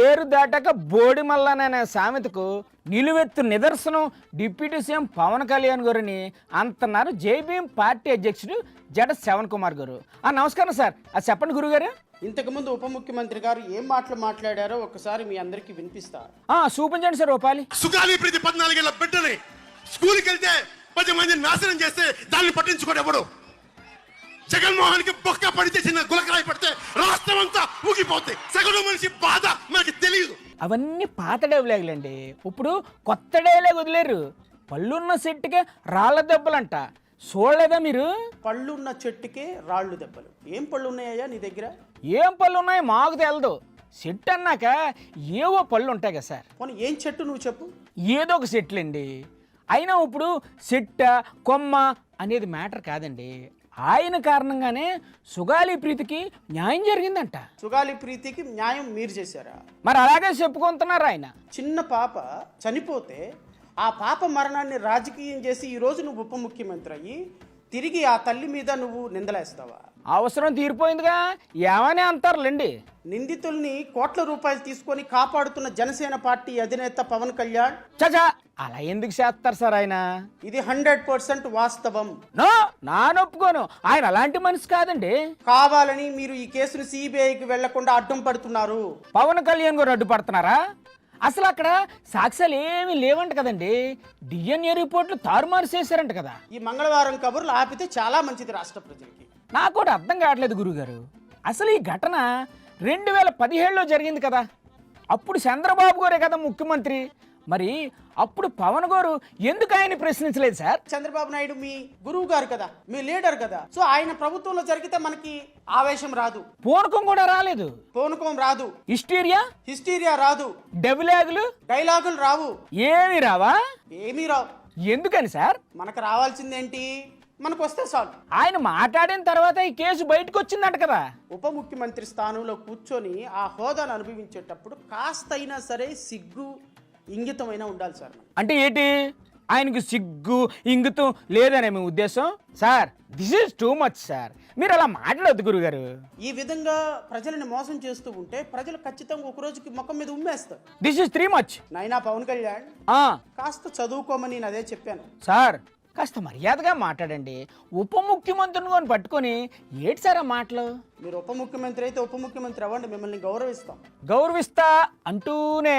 ఏరు దాటాక బోడి మల్లననే సామెతకు నిలువెత్తు నిదర్శనం డిప్యూటీ సీఎం పవన్ కళ్యాణ్ గారిని అంటున్నారు జేబీఎం పార్టీ అధ్యక్షుడు జడ శ్రవణ్ కుమార్ గారు. నమస్కారం సార్. చెప్పండి గురుగారు. ఇంతకుముందు ఉప ముఖ్యమంత్రి గారు ఏం మాటలు మాట్లాడారో ఒకసారి మీ అందరికి వినిపిస్తా. చూపించండి సార్. ఓపాలి సుగాలి ప్రీతి 14 ఏళ్ల బిడ్డని స్కూల్కి వెళ్తే 10 మందిని నాశనం చేస్తే దాన్ని పట్టించుకోడు ఎవడు. జగన్మోహన్ కి బొక్క పడితే చిన్న గులకరాయి పడితే రాష్ట్రం అంతా ఊగిపోతాయి. సగటు మనిషి బాధ మనకి తెలియదు. అవన్నీ పాత డైలాగులండి. ఇప్పుడు కొత్త డైలాగ్ వదిలేరు. పళ్ళున్న చెట్టుకే రాళ్ల దెబ్బలంట. చూడలేదా మీరు? పళ్ళున్న చెట్టుకే రాళ్ళు దెబ్బలు. ఏం పళ్ళు ఉన్నాయా నీ దగ్గర? ఏం పళ్ళు ఉన్నాయో మాకు తెలదు. చెట్టు అన్నాక ఏవో పళ్ళు ఉంటాయి కదా సార్. పోనీ ఏం చెట్టు నువ్వు చెప్పు. ఏదో ఒక చెట్లు అండి. అయినా ఇప్పుడు చెట్ట కొమ్మ అనేది మ్యాటర్ కాదండి. ఆయన కారణంగానే సుగాలి ప్రీతికి న్యాయం జరిగిందంట. సుగాలి ప్రీతికి న్యాయం మీరు చేశారా? మరి అలాగే చెప్పుకుంటున్నారు ఆయన. చిన్న పాప చనిపోతే ఆ పాప మరణాన్ని రాజకీయం చేసి ఈరోజు నువ్వు ఉప ముఖ్యమంత్రి అయ్యి తిరిగి ఆ తల్లి మీద నువ్వు నిందలేస్తావా? అవసరం తీరిపోయిందిగా, ఏమని అంటారులేండి. నిందితుల్ని కోట్ల రూపాయలు తీసుకొని కాపాడుతున్న జనసేన పార్టీ అధినేత పవన్ కళ్యాణ్ చచా అలా ఎందుకు చేస్తారు సార్ ఆయన? ఇది 100% వాస్తవం. నా ఒప్పుకోను. ఆయన అలాంటి మనిషి కాదండి. కావాలని మీరు ఈ కేసును సిబిఐకి వెళ్లకుండా అడ్డం పడుతున్నారు. పవన్ కళ్యాణ్ గారు అడ్డుపడుతున్నారా? అసలు అక్కడ సాక్ష్యాలు ఏమీ లేవంట కదండి. డిఎన్ఏ రిపోర్ట్లు తారుమారు చేశారంట కదా. ఈ మంగళవారం కబుర్లు ఆపితే చాలా మంచిది రాష్ట్ర ప్రజలకి. నాకు కూడా అర్థం కావట్లేదు గురుగారు. అసలు ఈ ఘటన 2017లో జరిగింది కదా. అప్పుడు చంద్రబాబు గారే కదా ముఖ్యమంత్రి. మరి అప్పుడు పవన్ గారు ఎందుకు ఆయన ప్రశ్నించలేదు సార్? చంద్రబాబు నాయుడు మీ గురువు గారు కదా, మీ లీడర్ కదా. సో ఆయన ప్రభుత్వంలో జరిగితే మనకి ఆవేశం రాదు, పూనకం కూడా రాలేదు, పూనకం రాదు, హిస్టీరియా రాదు, డైలాగులు రావు, ఏమి రావా? ఏమీ రావు. ఎందుకని సార్? మనకు రావాల్సిందేంటి? మనకు వస్తే చాలు. ఆయన మాట్లాడిన తర్వాత ఈ కేసు బయటకు వచ్చిందంట కదా. ఉప ముఖ్యమంత్రి స్థానంలో కూర్చొని ఆ హోదాను అనుభవించేటప్పుడు కాస్తైనా సరే సిగ్గు ఇంగితమైనా ఉండాలి సార్. అంటే ఏంటి? ఆయనకి సిగ్గు ఇంగితం లేదనే మీ ఉద్దేశం? Sir, this is too much sir. మీరు అలా మాట్లాడొద్దు గురుగారు. ఈ విధంగా ప్రజలను మోసం చేస్తూ ఉంటే ప్రజలు ఖచ్చితంగా ఒక రోజుకి ముఖం మీద ఉమ్మేస్తారు. This is three much. నైనా పవన్ కళ్యాణ్ కాస్త చదువుకోమని నేను అదే చెప్పాను. సార్, కాస్త మర్యాదగా మాట్లాడండి. ఉప ముఖ్యమంత్రిని పట్టుకొని ఏటి సార్ ఆ మాటలు? మీరు ఉప ముఖ్యమంత్రి అయితే ఉప ముఖ్యమంత్రి అవ్వండి, మిమ్మల్ని గౌరవిస్తాం. గౌరవిస్తా అంటూనే